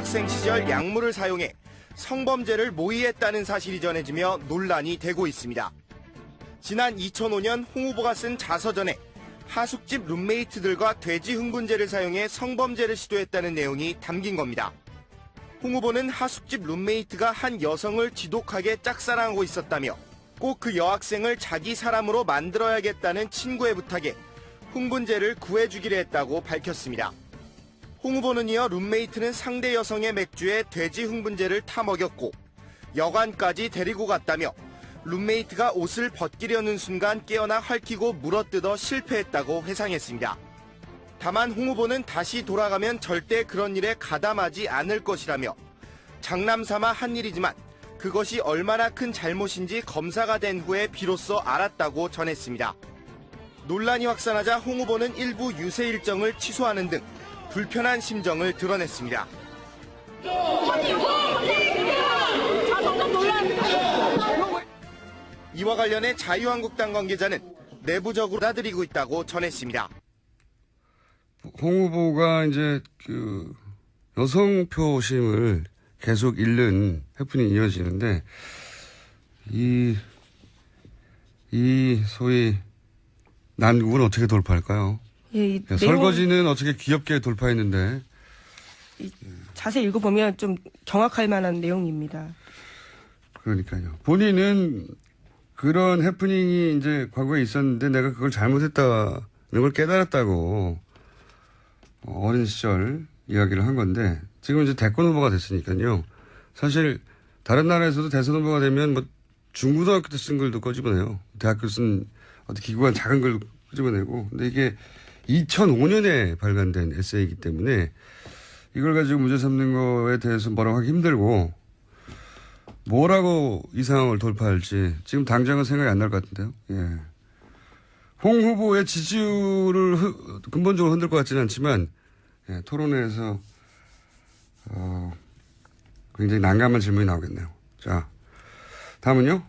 대학생 시절 약물을 사용해 성범죄를 모의했다는 사실이 전해지며 논란이 되고 있습니다. 지난 2005년 홍 후보가 쓴 자서전에 하숙집 룸메이트들과 돼지 흥분제를 사용해 성범죄를 시도했다는 내용이 담긴 겁니다. 홍 후보는 하숙집 룸메이트가 한 여성을 지독하게 짝사랑하고 있었다며 꼭 그 여학생을 자기 사람으로 만들어야겠다는 친구의 부탁에 흥분제를 구해주기로 했다고 밝혔습니다. 홍 후보는 이어 룸메이트는 상대 여성의 맥주에 돼지 흥분제를 타먹였고 여관까지 데리고 갔다며 룸메이트가 옷을 벗기려는 순간 깨어나 핥히고 물어뜯어 실패했다고 회상했습니다. 다만 홍 후보는 다시 돌아가면 절대 그런 일에 가담하지 않을 것이라며 장남삼아 한 일이지만 그것이 얼마나 큰 잘못인지 검사가 된 후에 비로소 알았다고 전했습니다. 논란이 확산하자 홍 후보는 일부 유세 일정을 취소하는 등 불편한 심정을 드러냈습니다. 이와 관련해 자유한국당 관계자는 내부적으로 받아들이고 있다고 전했습니다. 홍 후보가 이제 여성 표심을 계속 잃는 해프닝이 이어지는데 이 소위 난국은 어떻게 돌파할까요? 예, 설거지는 어떻게 귀엽게 돌파했는데 자세히 읽어보면 좀 경악할 만한 내용입니다. 그러니까요. 본인은 그런 해프닝이 이제 과거에 있었는데 내가 그걸 잘못했다는 걸 깨달았다고 어린 시절 이야기를 한 건데 지금 이제 대권 후보가 됐으니까요. 사실 다른 나라에서도 대선 후보가 되면 뭐 중고등학교 때 쓴 글도 꺼집어내요. 대학교 쓴 어떤 기구한 작은 글 끄집어내고. 근데 이게 2005년에 발간된 에세이이기 때문에 이걸 가지고 문제 삼는 거에 대해서 뭐라고 하기 힘들고 뭐라고 이 상황을 돌파할지 지금 당장은 생각이 안 날 것 같은데요. 예. 홍 후보의 지지율을 근본적으로 흔들 것 같지는 않지만 예, 토론회에서 굉장히 난감한 질문이 나오겠네요. 자, 다음은요.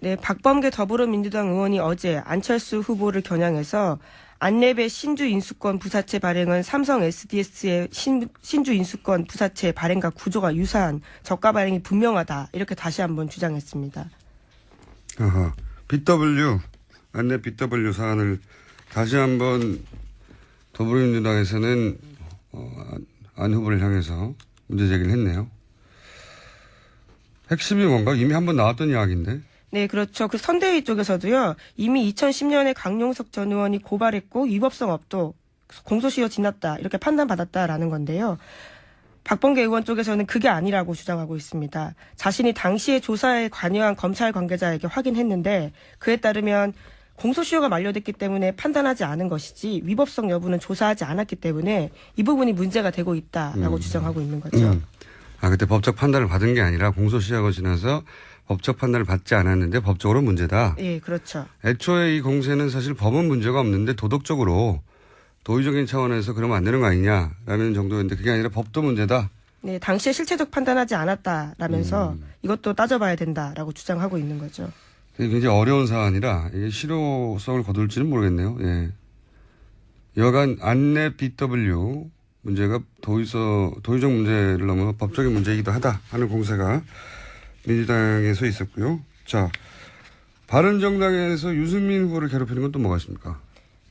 네, 박범계 더불어민주당 의원이 어제 안철수 후보를 겨냥해서 안랩의 신주 인수권 부사채 발행은 삼성 SDS의 신주 인수권 부사채 발행과 구조가 유사한 저가 발행이 분명하다. 이렇게 다시 한번 주장했습니다. BW, 안랩 BW 사안을 다시 한번 더불어민주당에서는 안 후보를 향해서 문제 제기를 했네요. 핵심이 뭔가 이미 한번 나왔던 이야기인데. 네, 그렇죠. 그 선대위 쪽에서도요, 이미 2010년에 강용석 전 의원이 고발했고 위법성 없도 공소시효 지났다 이렇게 판단받았다라는 건데요. 박범계 의원 쪽에서는 그게 아니라고 주장하고 있습니다. 자신이 당시에 조사에 관여한 검찰 관계자에게 확인했는데 그에 따르면 공소시효가 만료됐기 때문에 판단하지 않은 것이지 위법성 여부는 조사하지 않았기 때문에 이 부분이 문제가 되고 있다라고 주장하고 있는 거죠. 그때 법적 판단을 받은 게 아니라 공소시효가 지나서 법적 판단을 받지 않았는데 법적으로 문제다. 예, 그렇죠. 애초에 이 공세는 사실 법은 문제가 없는데 도덕적으로 도의적인 차원에서 그러면 안 되는 거 아니냐라는 정도였는데 그게 아니라 법도 문제다. 네, 당시에 실체적 판단하지 않았다라면서 이것도 따져봐야 된다라고 주장하고 있는 거죠. 굉장히 어려운 사안이라 이게 실효성을 거둘지는 모르겠네요. 예. 여간 안랩 BW 문제가 도의적 문제를 넘어 법적인 문제이기도 하다 하는 공세가 민주당에서 있었고요. 자, 바른정당에서 유승민 후보를 괴롭히는 건 또 뭐가 있습니까?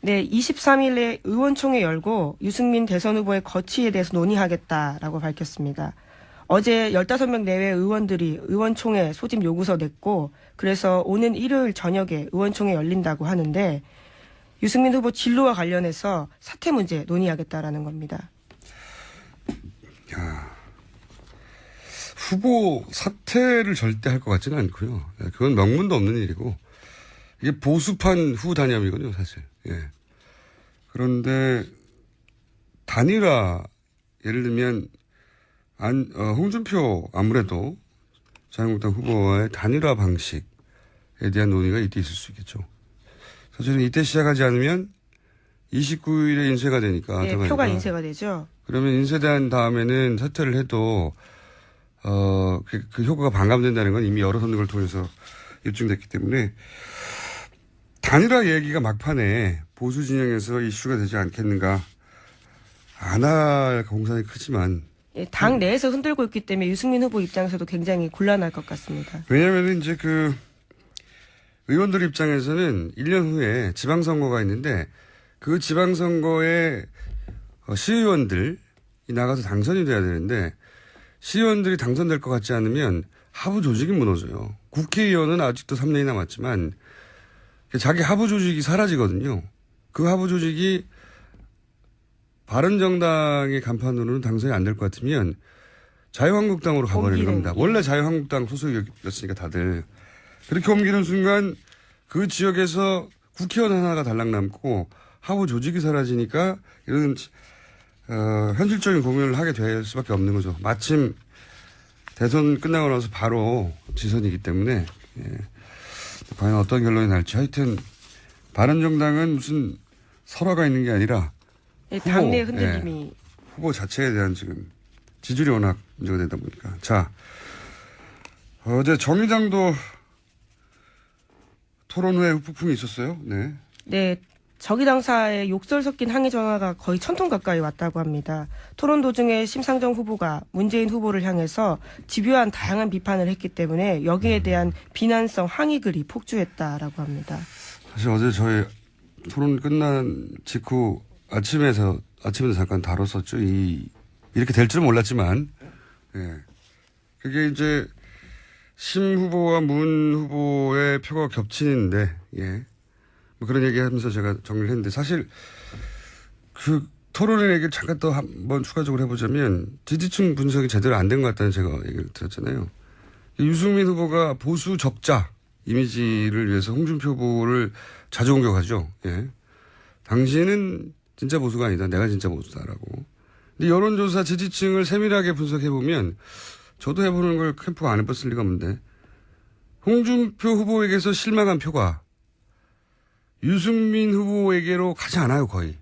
네, 23일에 의원총회 열고 유승민 대선 후보의 거취에 대해서 논의하겠다라고 밝혔습니다. 어제 15명 내외 의원들이 의원총회 소집 요구서 냈고 그래서 오는 일요일 저녁에 의원총회 열린다고 하는데 유승민 후보 진로와 관련해서 사퇴 문제 논의하겠다라는 겁니다. 야, 후보 사퇴를 절대 할 것 같지는 않고요. 그건 명분도 없는 일이고 이게 보수판 후 단협이거든요, 사실. 예. 그런데 단일화 예를 들면 홍준표 아무래도 자유한국당 후보와의 단일화 방식에 대한 논의가 이때 있을 수 있겠죠. 사실은 이때 시작하지 않으면 29일에 인쇄가 되니까. 네, 표가 인쇄가 되죠. 그러면 인쇄된 다음에는 사퇴를 해도 그 효과가 반감된다는 건 이미 여러 선거를 통해서 입증됐기 때문에 단일화 얘기가 막판에 보수 진영에서 이슈가 되지 않겠는가. 안 할 공산이 크지만. 예, 당 내에서 흔들고 있기 때문에 유승민 후보 입장에서도 굉장히 곤란할 것 같습니다. 왜냐하면 이제 그 의원들 입장에서는 1년 후에 지방선거가 있는데 그 지방선거에 시의원들이 나가서 당선이 돼야 되는데 시의원들이 당선될 것 같지 않으면 하부 조직이 무너져요. 국회의원은 아직도 3년이 남았지만 자기 하부 조직이 사라지거든요. 그 하부 조직이 바른정당의 간판으로는 당선이 안 될 것 같으면 자유한국당으로 가버리는 겁니다. 원래 자유한국당 소속이었으니까 다들. 그렇게 옮기는 순간 그 지역에서 국회의원 하나가 달랑 남고 하부 조직이 사라지니까 이런 현실적인 고민을 하게 될 수밖에 없는 거죠. 마침 대선 끝나고 나서 바로 지선이기 때문에 과연 어떤 결론이 날지. 하여튼 바른정당은 무슨 설화가 있는 게 아니라 예, 당내 흔들림이. 후보 자체에 대한 지금 지지율이 워낙 문제가 되다 보니까. 자, 어제 정의당도 토론 후에 후폭풍이 있었어요. 네. 네. 저기당사의 욕설 섞인 항의 전화가 거의 1000통 가까이 왔다고 합니다. 토론 도중에 심상정 후보가 문재인 후보를 향해서 집요한 다양한 비판을 했기 때문에 여기에 대한 비난성 항의글이 폭주했다라고 합니다. 사실 어제 저희 토론 끝난 직후 아침에도 잠깐 다뤘었죠. 이렇게 될 줄은 몰랐지만, 예. 그게 이제 심 후보와 문 후보의 표가 겹치는데, 예. 뭐 그런 얘기 하면서 제가 정리를 했는데 사실 그 토론의 얘기를 잠깐 또 한번 추가적으로 해보자면 지지층 분석이 제대로 안 된 것 같다는 제가 얘기를 드렸잖아요. 유승민 후보가 보수 적자 이미지를 위해서 홍준표 후보를 자주 공격하죠. 예. 당신은 진짜 보수가 아니다. 내가 진짜 보수다라고. 근데 여론조사 지지층을 세밀하게 분석해보면 저도 해보는 걸 캠프가 안 해봤을 리가 없는데 홍준표 후보에게서 실망한 표가 유승민 후보에게로 가지 않아요. 거의.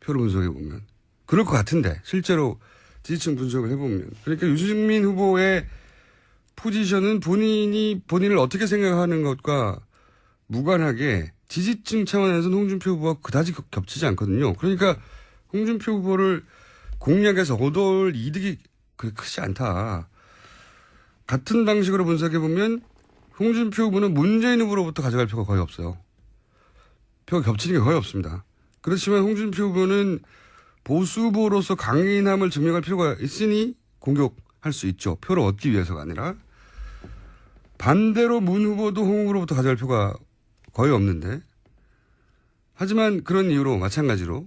표를 분석해보면. 그럴 것 같은데 실제로 지지층 분석을 해보면. 그러니까 유승민 후보의 포지션은 본인을 어떻게 생각하는 것과 무관하게 지지층 차원에서는 홍준표 후보와 그다지 겹치지 않거든요. 그러니까 홍준표 후보를 공략해서 얻을 이득이 그렇게 크지 않다. 같은 방식으로 분석해보면 홍준표 후보는 문재인 후보로부터 가져갈 표가 거의 없어요. 표가 겹치는 게 거의 없습니다. 그렇지만 홍준표 후보는 보수 후보로서 강인함을 증명할 필요가 있으니 공격할 수 있죠. 표를 얻기 위해서가 아니라. 반대로 문 후보도 홍 후보로부터 가져갈 표가 거의 없는데. 하지만 그런 이유로 마찬가지로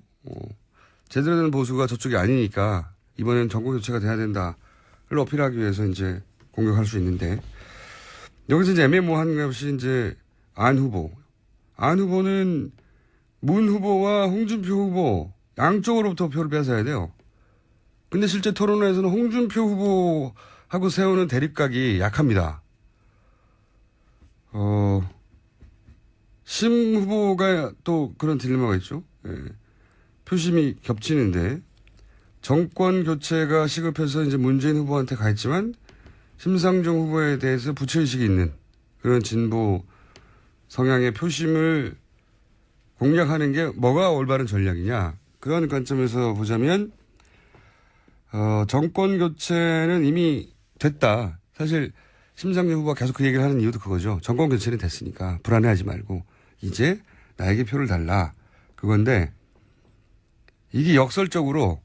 제대로 된 보수가 저쪽이 아니니까 이번엔 정권 교체가 돼야 된다를 어필하기 위해서 이제 공격할 수 있는데 여기서 이제 애매모호한 것이 이제 안 후보. 안 후보는 문 후보와 홍준표 후보 양쪽으로부터 표를 뺏어야 돼요. 근데 실제 토론회에서는 홍준표 후보하고 세우는 대립각이 약합니다. 심 후보가 또 그런 딜레마가 있죠. 예. 표심이 겹치는데 정권 교체가 시급해서 이제 문재인 후보한테 가 있지만 심상정 후보에 대해서 부처의식이 있는 그런 진보 성향의 표심을 공략하는 게 뭐가 올바른 전략이냐. 그런 관점에서 보자면 정권 교체는 이미 됐다. 사실 심상정 후보가 계속 그 얘기를 하는 이유도 그거죠. 정권 교체는 됐으니까 불안해하지 말고 이제 나에게 표를 달라. 그건데 이게 역설적으로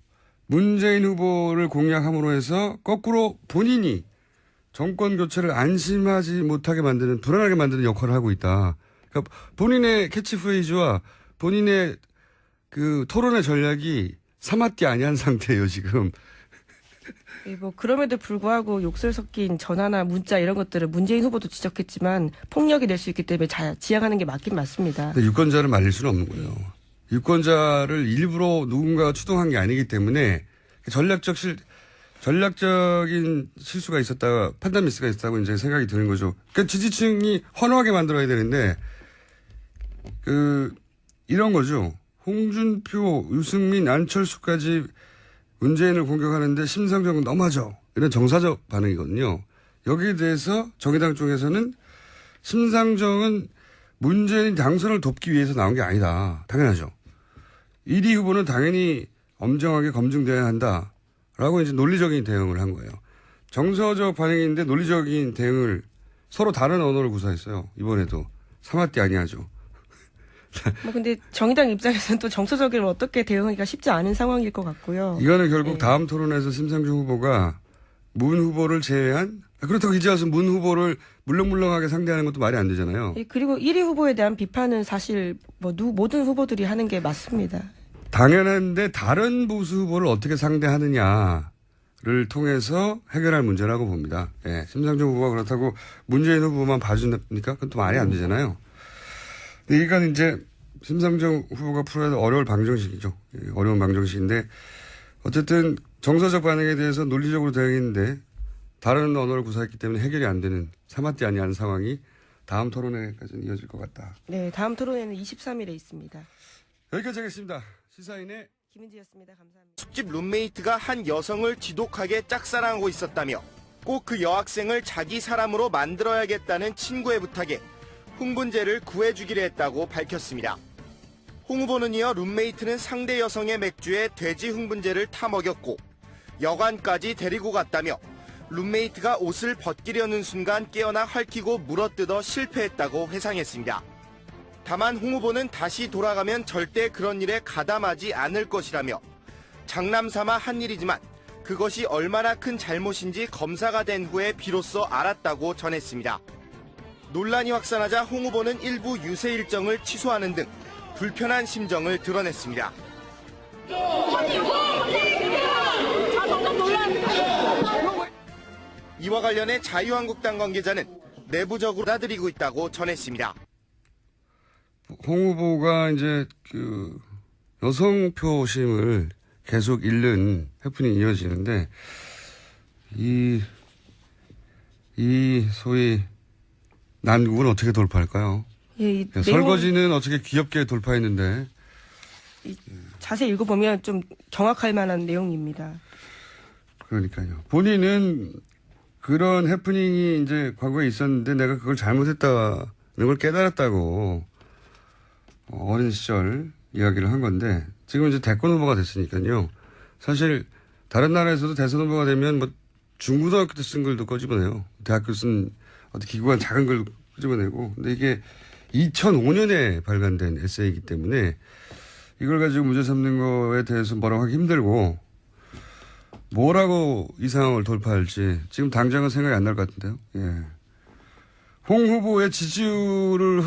문재인 후보를 공략함으로 해서 거꾸로 본인이 정권 교체를 안심하지 못하게 만드는 불안하게 만드는 역할을 하고 있다. 그러니까 본인의 캐치프레이즈와 본인의 그 토론의 전략이 사맞지 아니한 상태예요 지금. 네, 뭐 그럼에도 불구하고 욕설 섞인 전화나 문자 이런 것들을 문재인 후보도 지적했지만 폭력이 될 수 있기 때문에 지양하는 게 맞긴 맞습니다. 근데 유권자를 말릴 수는 없는 거예요. 유권자를 일부러 누군가가 추동한 게 아니기 때문에 전략적인 실수가 있었다, 판단 미스가 있었다고 이제 생각이 드는 거죠. 그러니까 지지층이 헌화하게 만들어야 되는데, 이런 거죠. 홍준표, 유승민, 안철수까지 문재인을 공격하는데 심상정은 너무하죠. 이런 정사적 반응이거든요. 여기에 대해서 정의당 쪽에서는 심상정은 문재인 당선을 돕기 위해서 나온 게 아니다. 당연하죠. 1위 후보는 당연히 엄정하게 검증돼야 한다. 라고 이제 논리적인 대응을 한 거예요. 정서적 반응인데 논리적인 대응을 서로 다른 언어를 구사했어요. 이번에도. 사마띠 아니하죠. 뭐 근데 정의당 입장에서는 또 정서적으로 어떻게 대응하기가 쉽지 않은 상황일 것 같고요. 이거는 결국 네. 다음 토론에서 심상정 후보가 문 후보를 제외한 그렇다고 이제 와서 문 후보를 물렁물렁하게 상대하는 것도 말이 안 되잖아요. 그리고 1위 후보에 대한 비판은 사실 뭐 모든 후보들이 하는 게 맞습니다. 당연한데 다른 보수 후보를 어떻게 상대하느냐를 통해서 해결할 문제라고 봅니다. 예, 심상정 후보가 그렇다고 문재인 후보만 봐준다니까 그건 또 말이 안 되잖아요. 근데 이건 이제 심상정 후보가 풀어야 될 어려운 방정식이죠. 예, 어려운 방정식인데 어쨌든 정서적 반응에 대해서 논리적으로 대응했는데 다른 언어를 구사했기 때문에 해결이 안 되는 사마띠 아니하는 상황이 다음 토론회까지는 이어질 것 같다. 네, 다음 토론회는 23일에 있습니다. 여기까지 하겠습니다. 시사인의 김은지였습니다. 감사합니다. 숙집 룸메이트가 한 여성을 지독하게 짝사랑하고 있었다며 꼭 그 여학생을 자기 사람으로 만들어야겠다는 친구의 부탁에 흥분제를 구해주기로 했다고 밝혔습니다. 홍 후보는 이어 룸메이트는 상대 여성의 맥주에 돼지 흥분제를 타먹였고 여관까지 데리고 갔다며 룸메이트가 옷을 벗기려는 순간 깨어나 핥히고 물어뜯어 실패했다고 회상했습니다. 다만 홍 후보는 다시 돌아가면 절대 그런 일에 가담하지 않을 것이라며 장남삼아 한 일이지만 그것이 얼마나 큰 잘못인지 검사가 된 후에 비로소 알았다고 전했습니다. 논란이 확산하자 홍 후보는 일부 유세 일정을 취소하는 등 불편한 심정을 드러냈습니다. 이와 관련해 자유한국당 관계자는 내부적으로 받아들이고 있다고 전했습니다. 홍 후보가 이제 그 여성 표심을 계속 잃는 해프닝이 이어지는데 이 소위 난국은 어떻게 돌파할까요? 예, 이 설거지는 어떻게 귀엽게 돌파했는데 자세히 읽어보면 좀 경악할 만한 내용입니다. 그러니까요. 본인은 그런 해프닝이 이제 과거에 있었는데 내가 그걸 잘못했다는 걸 깨달았다고 어린 시절 이야기를 한 건데 지금 이제 대권 후보가 됐으니까요. 사실 다른 나라에서도 대선 후보가 되면 뭐 중고등학교 때 쓴 글도 꺼집어내요. 대학교 쓴 어떤 기구한 작은 글 끄집어내고. 근데 이게 2005년에 발간된 에세이이기 때문에 이걸 가지고 문제 삼는 거에 대해서 뭐라고 하기 힘들고 뭐라고 이 상황을 돌파할지 지금 당장은 생각이 안 날 것 같은데요. 예. 홍 후보의 지지율을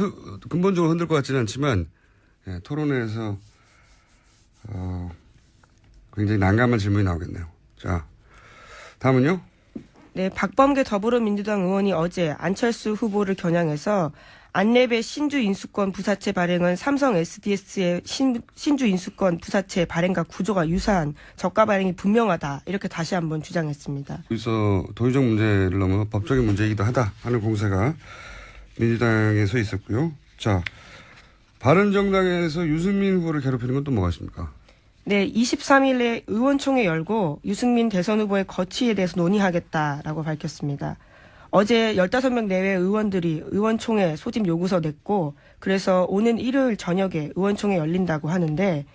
근본적으로 흔들 것 같지는 않지만 예, 토론회에서 굉장히 난감한 질문이 나오겠네요. 자, 다음은요. 네, 박범계 더불어민주당 의원이 어제 안철수 후보를 겨냥해서 안랩의 신주 인수권 부사채 발행은 삼성 SDS의 신주 인수권 부사채 발행과 구조가 유사한 저가 발행이 분명하다 이렇게 다시 한번 주장했습니다. 여기서 도의적 문제를 넘어 법적인 문제이기도 하다 하는 공세가 민주당에서 있었고요. 자, 바른정당에서 유승민 후보를 괴롭히는 건 또 뭐가 있습니까? 네, 23일에 의원총회 열고 유승민 대선 후보의 거취에 대해서 논의하겠다라고 밝혔습니다. 어제 15명 내외 의원들이 의원총회 소집 요구서 냈고 그래서 오는 일요일 저녁에 의원총회 열린다고 하는데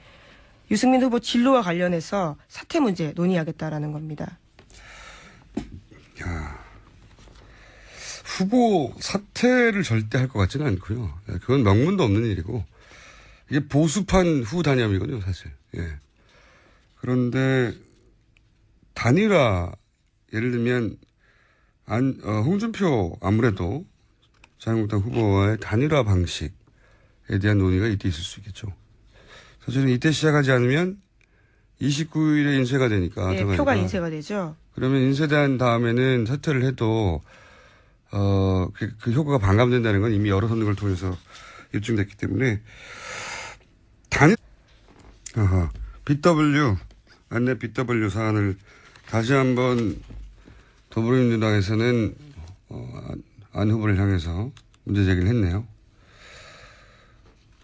유승민 후보 진로와 관련해서 사퇴 문제 논의하겠다라는 겁니다. 야, 후보 사퇴를 절대 할 것 같지는 않고요. 그건 명분도 없는 일이고 이게 보수판 후 단협이거든요, 사실. 예. 그런데 단일화 예를 들면 홍준표 아무래도 자유한국당 후보와의 단일화 방식에 대한 논의가 이때 있을 수 있겠죠. 사실은 이때 시작하지 않으면 29일에 인쇄가 되니까. 네, 표가 인쇄가 되죠. 그러면 인쇄된 다음에는 사퇴를 해도 그 효과가 반감된다는 건 이미 여러 선거를 통해서 입증됐기 때문에 BW 안내 BW 사안을 다시 한번 더불어민주당에서는 안 후보를 향해서 문제 제기를 했네요.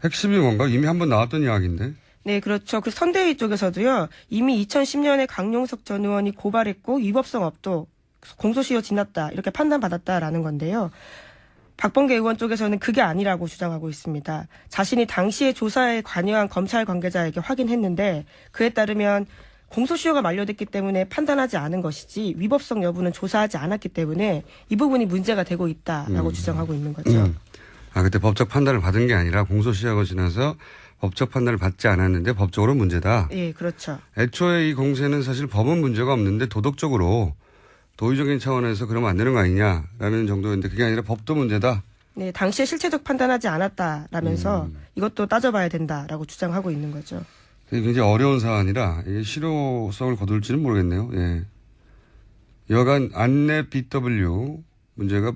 핵심이 뭔가 이미 한번 나왔던 이야기인데. 네, 그렇죠. 그 선대위 쪽에서도요. 이미 2010년에 강용석 전 의원이 고발했고 위법성 없도 공소시효 지났다 이렇게 판단받았다라는 건데요. 박범계 의원 쪽에서는 그게 아니라고 주장하고 있습니다. 자신이 당시에 조사에 관여한 검찰 관계자에게 확인했는데 그에 따르면 공소시효가 만료됐기 때문에 판단하지 않은 것이지 위법성 여부는 조사하지 않았기 때문에 이 부분이 문제가 되고 있다라고 주장하고 있는 거죠. 그때 법적 판단을 받은 게 아니라 공소시효가 지나서 법적 판단을 받지 않았는데 법적으로 문제다. 예, 그렇죠. 애초에 이 공세는 사실 법은 문제가 없는데 도덕적으로 도의적인 차원에서 그러면 안 되는 거 아니냐라는 정도인데 그게 아니라 법도 문제다. 네, 당시에 실체적 판단하지 않았다라면서 이것도 따져봐야 된다라고 주장하고 있는 거죠. 굉장히 어려운 사안이라 이게 실효성을 거둘지는 모르겠네요. 예. 여간 안내 BW 문제가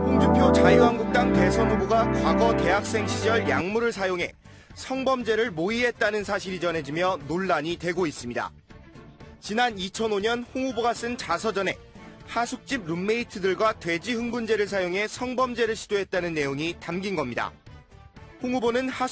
홍준표 자유한국당 대선 후보가 과거 대학생 시절 약물을 사용해 성범죄를 모의했다는 사실이 전해지며 논란이 되고 있습니다. 지난 2005년 홍 후보가 쓴 자서전에 하숙집 룸메이트들과 돼지 흥분제를 사용해 성범죄를 시도했다는 내용이 담긴 겁니다. 홍 후보는